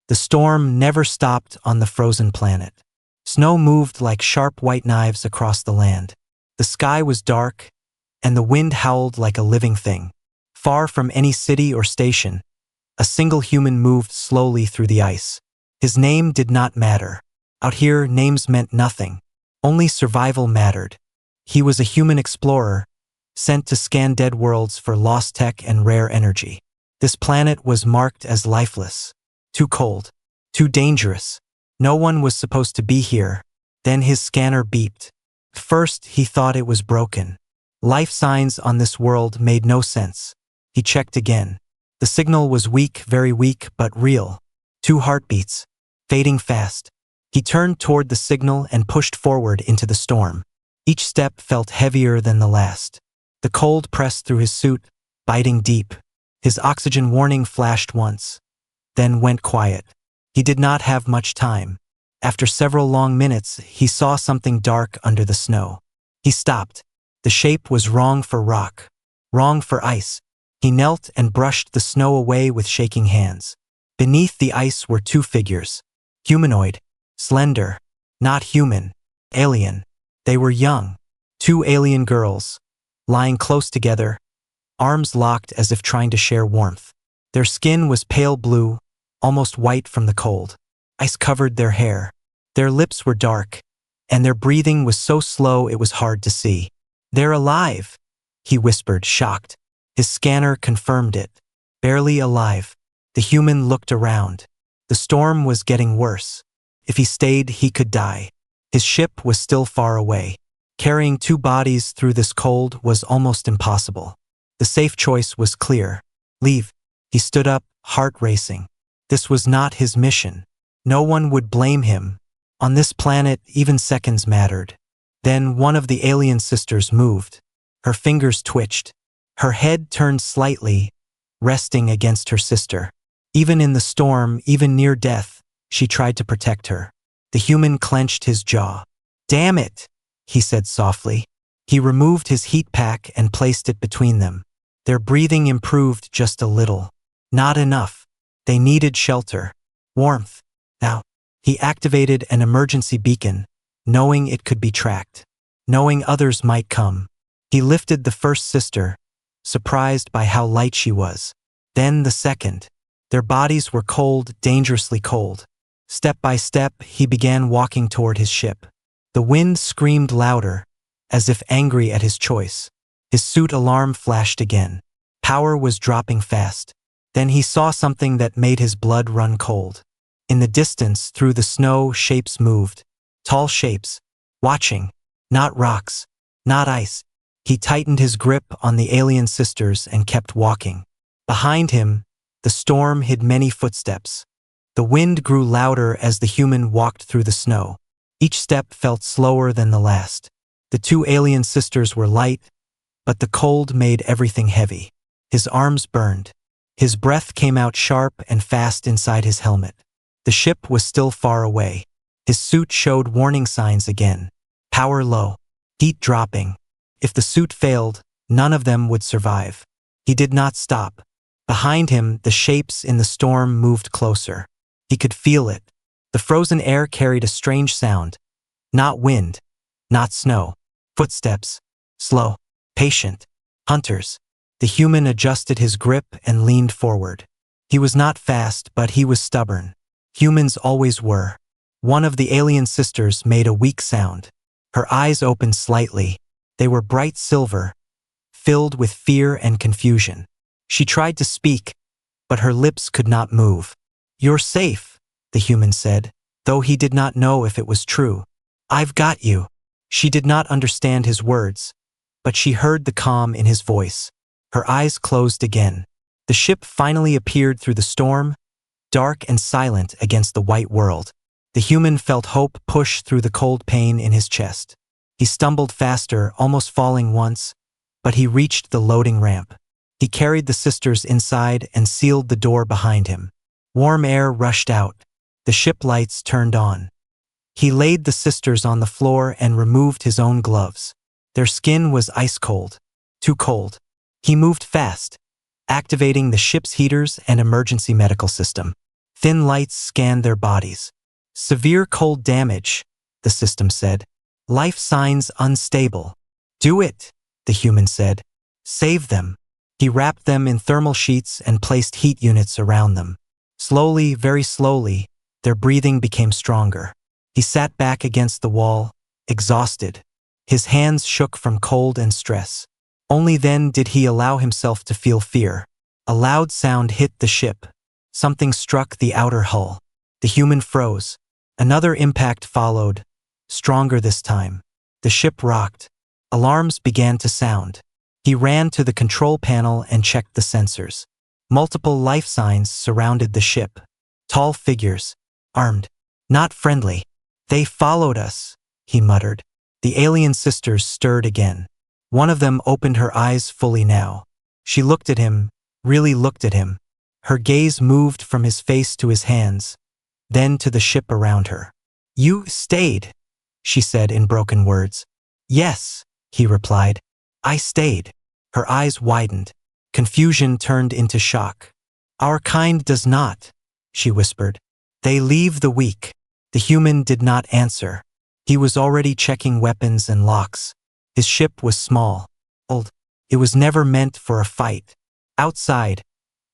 The storm never stopped on the frozen planet. Snow moved like sharp white knives across the land. The sky was dark, and the wind howled like a living thing. Far from any city or station, a single human moved slowly through the ice. His name did not matter. Out here, names meant nothing. Only survival mattered. He was a human explorer, sent to scan dead worlds for lost tech and rare energy. This planet was marked as lifeless. Too cold. Too dangerous. No one was supposed to be here. Then his scanner beeped. First, he thought it was broken. Life signs on this world made no sense. He checked again. The signal was weak, very weak, but real. 2 heartbeats. Fading fast. He turned toward the signal and pushed forward into the storm. Each step felt heavier than the last. The cold pressed through his suit, biting deep. His oxygen warning flashed once, then went quiet. He did not have much time. After several long minutes, he saw something dark under the snow. He stopped. The shape was wrong for rock, wrong for ice. He knelt and brushed the snow away with shaking hands. Beneath the ice were 2 figures. Humanoid, slender, not human, alien. They were young. 2 alien girls, lying close together, arms locked as if trying to share warmth. Their skin was pale blue, almost white from the cold. Ice covered their hair. Their lips were dark, and their breathing was so slow it was hard to see. "They're alive," he whispered, shocked. His scanner confirmed it. Barely alive. The human looked around. The storm was getting worse. If he stayed, he could die. His ship was still far away. Carrying 2 bodies through this cold was almost impossible. The safe choice was clear. Leave. He stood up, heart racing. This was not his mission. No one would blame him. On this planet, even seconds mattered. Then one of the alien sisters moved. Her fingers twitched. Her head turned slightly, resting against her sister. Even in the storm, even near death, she tried to protect her. The human clenched his jaw. "Damn it," he said softly. He removed his heat pack and placed it between them. Their breathing improved just a little. Not enough. They needed shelter. Warmth. Now, he activated an emergency beacon, knowing it could be tracked. Knowing others might come. He lifted the first sister, surprised by how light she was. Then the second. Their bodies were cold, dangerously cold. Step by step, he began walking toward his ship. The wind screamed louder, as if angry at his choice. His suit alarm flashed again. Power was dropping fast. Then he saw something that made his blood run cold. In the distance, through the snow, shapes moved. Tall shapes. Watching. Not rocks. Not ice. He tightened his grip on the alien sisters and kept walking. Behind him, the storm hid many footsteps. The wind grew louder as the human walked through the snow. Each step felt slower than the last. The 2 alien sisters were light, but the cold made everything heavy. His arms burned. His breath came out sharp and fast inside his helmet. The ship was still far away. His suit showed warning signs again. Power low. Heat dropping. If the suit failed, none of them would survive. He did not stop. Behind him, the shapes in the storm moved closer. He could feel it. The frozen air carried a strange sound. Not wind. Not snow. Footsteps. Slow. Patient. Hunters. The human adjusted his grip and leaned forward. He was not fast, but he was stubborn. Humans always were. One of the alien sisters made a weak sound. Her eyes opened slightly. They were bright silver, filled with fear and confusion. She tried to speak, but her lips could not move. "You're safe," the human said, though he did not know if it was true. "I've got you." She did not understand his words, but she heard the calm in his voice. Her eyes closed again. The ship finally appeared through the storm, dark and silent against the white world. The human felt hope push through the cold pain in his chest. He stumbled faster, almost falling once, but he reached the loading ramp. He carried the sisters inside and sealed the door behind him. Warm air rushed out. The ship lights turned on. He laid the sisters on the floor and removed his own gloves. Their skin was ice cold. Too cold. He moved fast, activating the ship's heaters and emergency medical system. Thin lights scanned their bodies. Severe cold damage, the system said. Life signs unstable. Do it, the human said. Save them. He wrapped them in thermal sheets and placed heat units around them. Slowly, very slowly, their breathing became stronger. He sat back against the wall, exhausted. His hands shook from cold and stress. Only then did he allow himself to feel fear. A loud sound hit the ship. Something struck the outer hull. The human froze. Another impact followed, stronger this time. The ship rocked. Alarms began to sound. He ran to the control panel and checked the sensors. Multiple life signs surrounded the ship. Tall figures, armed, not friendly. They followed us, he muttered. The alien sisters stirred again. One of them opened her eyes fully now. She looked at him, really looked at him. Her gaze moved from his face to his hands, then to the ship around her. You stayed, she said in broken words. Yes, he replied. I stayed. Her eyes widened. Confusion turned into shock. Our kind does not, she whispered. They leave the weak. The human did not answer. He was already checking weapons and locks. His ship was small, old. It was never meant for a fight. Outside,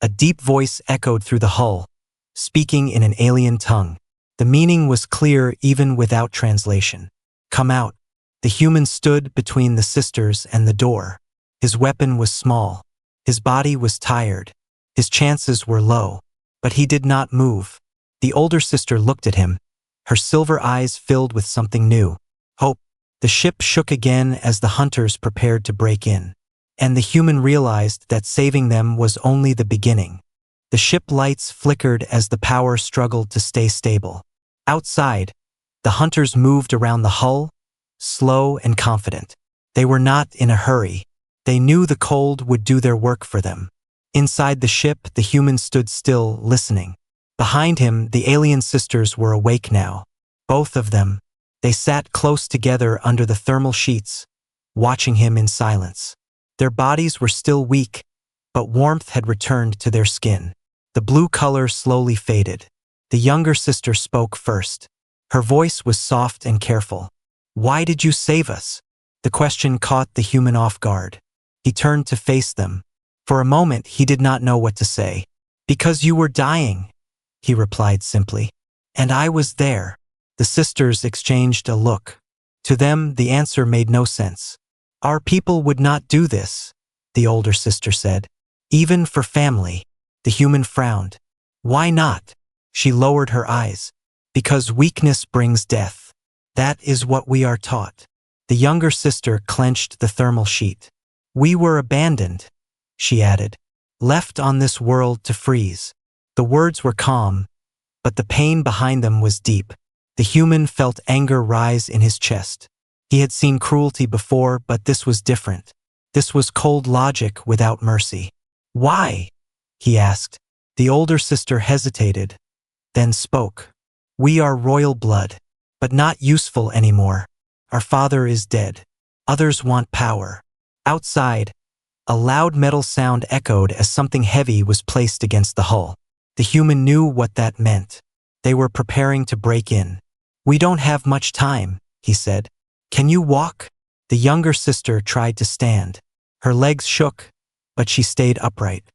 a deep voice echoed through the hull, speaking in an alien tongue. The meaning was clear even without translation. Come out. The human stood between the sisters and the door. His weapon was small. His body was tired. His chances were low. But he did not move. The older sister looked at him, her silver eyes filled with something new. Hope. The ship shook again as the hunters prepared to break in. And the human realized that saving them was only the beginning. The ship lights flickered as the power struggled to stay stable. Outside, the hunters moved around the hull, slow and confident. They were not in a hurry. They knew the cold would do their work for them. Inside the ship, the human stood still, listening. Behind him, the alien sisters were awake now. Both of them. They sat close together under the thermal sheets, watching him in silence. Their bodies were still weak, but warmth had returned to their skin. The blue color slowly faded. The younger sister spoke first. Her voice was soft and careful. Why did you save us? The question caught the human off guard. He turned to face them. For a moment, he did not know what to say. Because you were dying, he replied simply. And I was there. The sisters exchanged a look. To them, the answer made no sense. Our people would not do this, the older sister said. Even for family. The human frowned. Why not? She lowered her eyes. Because weakness brings death. That is what we are taught. The younger sister clenched the thermal sheet. We were abandoned, she added. Left on this world to freeze. The words were calm, but the pain behind them was deep. The human felt anger rise in his chest. He had seen cruelty before, but this was different. This was cold logic without mercy. Why? He asked. The older sister hesitated, then spoke. We are royal blood, but not useful anymore. Our father is dead. Others want power. Outside, a loud metal sound echoed as something heavy was placed against the hull. The human knew what that meant. They were preparing to break in. We don't have much time, he said. Can you walk? The younger sister tried to stand. Her legs shook, but she stayed upright.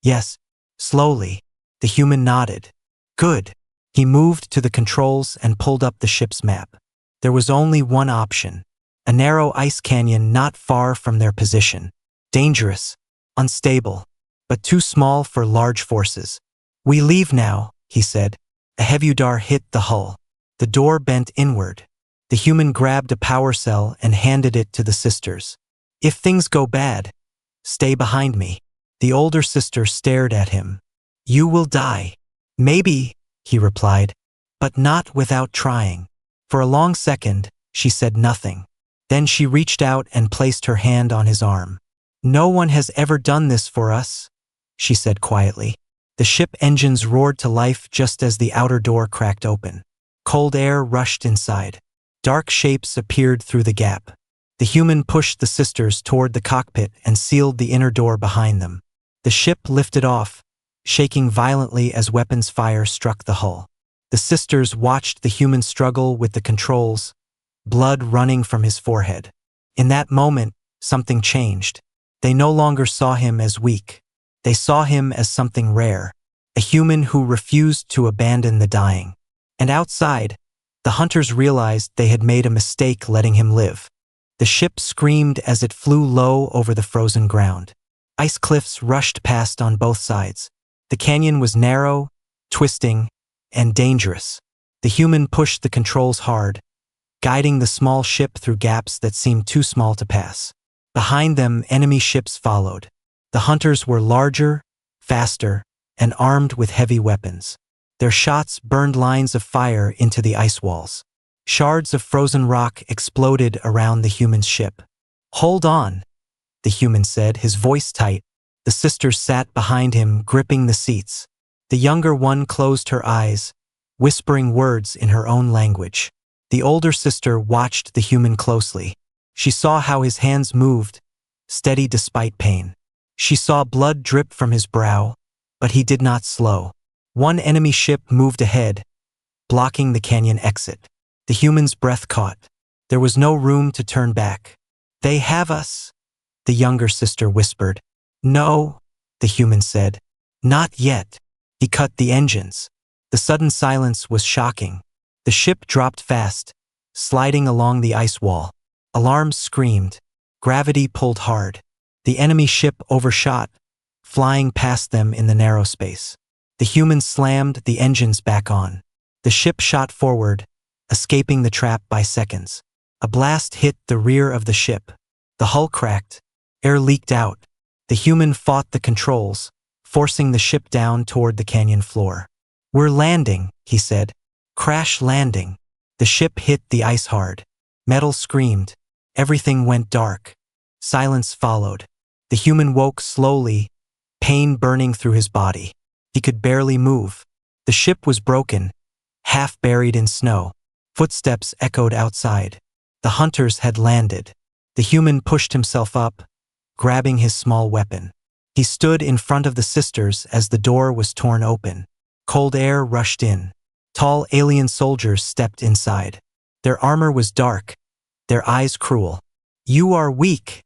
Yes, slowly. The human nodded. Good. He moved to the controls and pulled up the ship's map. There was only one option. A narrow ice canyon not far from their position. Dangerous, unstable, but too small for large forces. We leave now, he said. A heavy hit the hull. The door bent inward. The human grabbed a power cell and handed it to the sisters. If things go bad, stay behind me. The older sister stared at him. You will die. Maybe, he replied, but not without trying. For a long second, she said nothing. Then she reached out and placed her hand on his arm. No one has ever done this for us, she said quietly. The ship engines roared to life just as the outer door cracked open. Cold air rushed inside. Dark shapes appeared through the gap. The human pushed the sisters toward the cockpit and sealed the inner door behind them. The ship lifted off, shaking violently as weapons fire struck the hull. The sisters watched the human struggle with the controls, blood running from his forehead. In that moment, something changed. They no longer saw him as weak. They saw him as something rare, a human who refused to abandon the dying. And outside, the hunters realized they had made a mistake letting him live. The ship screamed as it flew low over the frozen ground. Ice cliffs rushed past on both sides. The canyon was narrow, twisting, and dangerous. The human pushed the controls hard, guiding the small ship through gaps that seemed too small to pass. Behind them, enemy ships followed. The hunters were larger, faster, and armed with heavy weapons. Their shots burned lines of fire into the ice walls. Shards of frozen rock exploded around the human's ship. "Hold on," the human said, his voice tight. The sisters sat behind him, gripping the seats. The younger one closed her eyes, whispering words in her own language. The older sister watched the human closely. She saw how his hands moved, steady despite pain. She saw blood drip from his brow, but he did not slow. One enemy ship moved ahead, blocking the canyon exit. The human's breath caught. There was no room to turn back. "They have us," the younger sister whispered. "No," the human said. "Not yet." He cut the engines. The sudden silence was shocking. The ship dropped fast, sliding along the ice wall. Alarms screamed. Gravity pulled hard. The enemy ship overshot, flying past them in the narrow space. The human slammed the engines back on. The ship shot forward, escaping the trap by seconds. A blast hit the rear of the ship. The hull cracked. Air leaked out. The human fought the controls, forcing the ship down toward the canyon floor. "We're landing," he said. "Crash landing." The ship hit the ice hard. Metal screamed. Everything went dark. Silence followed. The human woke slowly, pain burning through his body. He could barely move. The ship was broken, half buried in snow. Footsteps echoed outside. The hunters had landed. The human pushed himself up, grabbing his small weapon. He stood in front of the sisters as the door was torn open. Cold air rushed in. Tall alien soldiers stepped inside. Their armor was dark, their eyes cruel. "You are weak,"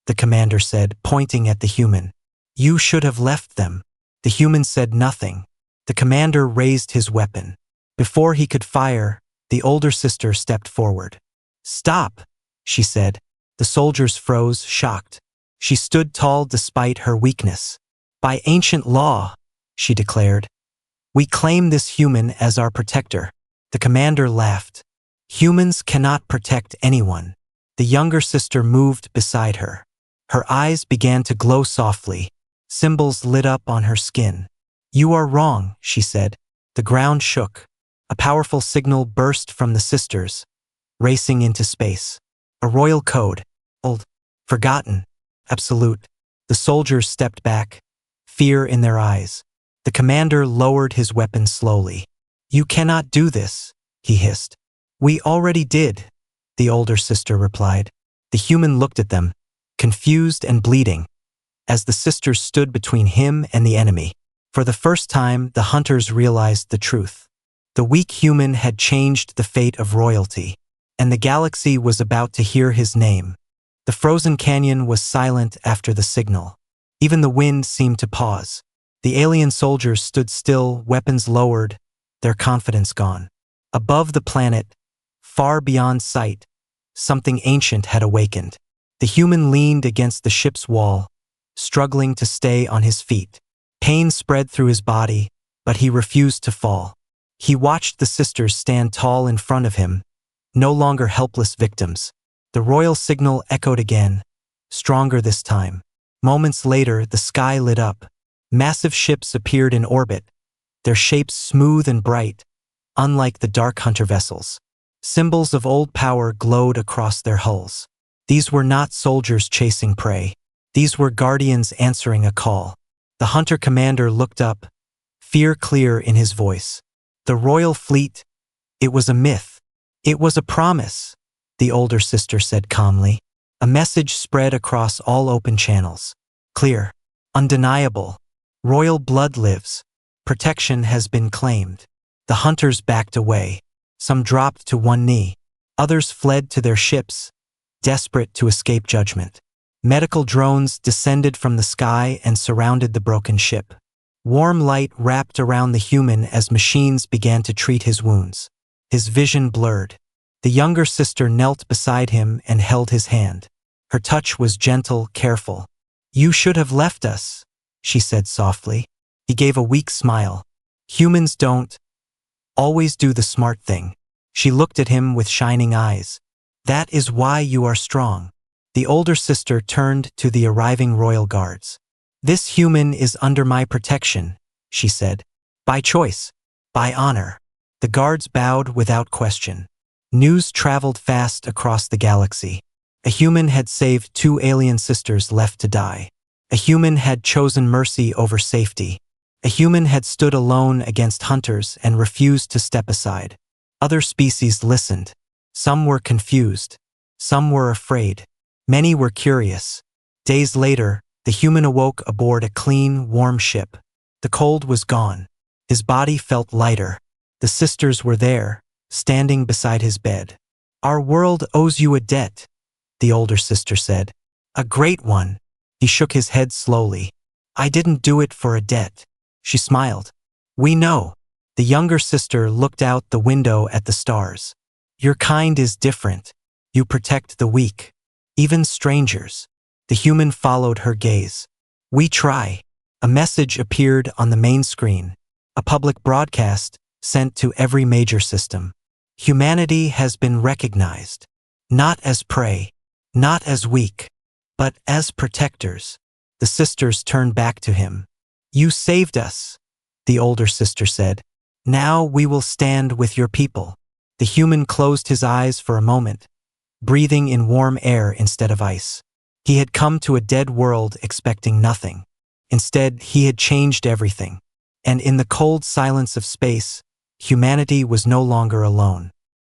the commander said, pointing at the human. "You should have left them." The human said nothing. The commander raised his weapon. Before he could fire, the older sister stepped forward. "Stop," she said. The soldiers froze, shocked. She stood tall despite her weakness. "By ancient law," she declared, "we claim this human as our protector." The commander laughed. "Humans cannot protect anyone." The younger sister moved beside her. Her eyes began to glow softly. Symbols lit up on her skin. "You are wrong," she said. The ground shook. A powerful signal burst from the sisters, racing into space. A royal code. Old, forgotten, absolute. The soldiers stepped back, fear in their eyes. The commander lowered his weapon slowly. "You cannot do this," he hissed. "We already did," the older sister replied. The human looked at them, confused and bleeding, as the sisters stood between him and the enemy. For the first time, the hunters realized the truth. The weak human had changed the fate of royalty, and the galaxy was about to hear his name. The frozen canyon was silent after the signal. Even the wind seemed to pause. The alien soldiers stood still, weapons lowered, their confidence gone. Above the planet, far beyond sight, something ancient had awakened. The human leaned against the ship's wall, struggling to stay on his feet. Pain spread through his body, but he refused to fall. He watched the sisters stand tall in front of him, no longer helpless victims. The royal signal echoed again, stronger this time. Moments later, the sky lit up. Massive ships appeared in orbit, their shapes smooth and bright, unlike the dark hunter vessels. Symbols of old power glowed across their hulls. These were not soldiers chasing prey. These were guardians answering a call. The hunter commander looked up, fear clear in his voice. The royal fleet, it was a myth. It was a promise, the older sister said calmly. A message spread across all open channels. Clear, undeniable. Royal blood lives. Protection has been claimed. The hunters backed away. Some dropped to one knee. Others fled to their ships, desperate to escape judgment. Medical drones descended from the sky and surrounded the broken ship. Warm light wrapped around the human as machines began to treat his wounds. His vision blurred. The younger sister knelt beside him and held his hand. Her touch was gentle, careful. "You should have left us," she said softly. He gave a weak smile. "Humans don't always do the smart thing." She looked at him with shining eyes. "That is why you are strong." The older sister turned to the arriving royal guards. "This human is under my protection," she said. "By choice. By honor." The guards bowed without question. News traveled fast across the galaxy. A human had saved 2 alien sisters left to die. A human had chosen mercy over safety. A human had stood alone against hunters and refused to step aside. Other species listened. Some were confused. Some were afraid. Many were curious. Days later, the human awoke aboard a clean, warm ship. The cold was gone. His body felt lighter. The sisters were there, standing beside his bed. "Our world owes you a debt," the older sister said. "A great one." He shook his head slowly. "I didn't do it for a debt." She smiled. "We know." The younger sister looked out the window at the stars. "Your kind is different. You protect the weak, even strangers." The human followed her gaze. "We try." A message appeared on the main screen. A public broadcast sent to every major system. Humanity has been recognized. Not as prey, not as weak, but as protectors. The sisters turned back to him. "You saved us," the older sister said. "Now we will stand with your people." The human closed his eyes for a moment, breathing in warm air instead of ice. He had come to a dead world expecting nothing. Instead, he had changed everything. And in the cold silence of space, humanity was no longer alone.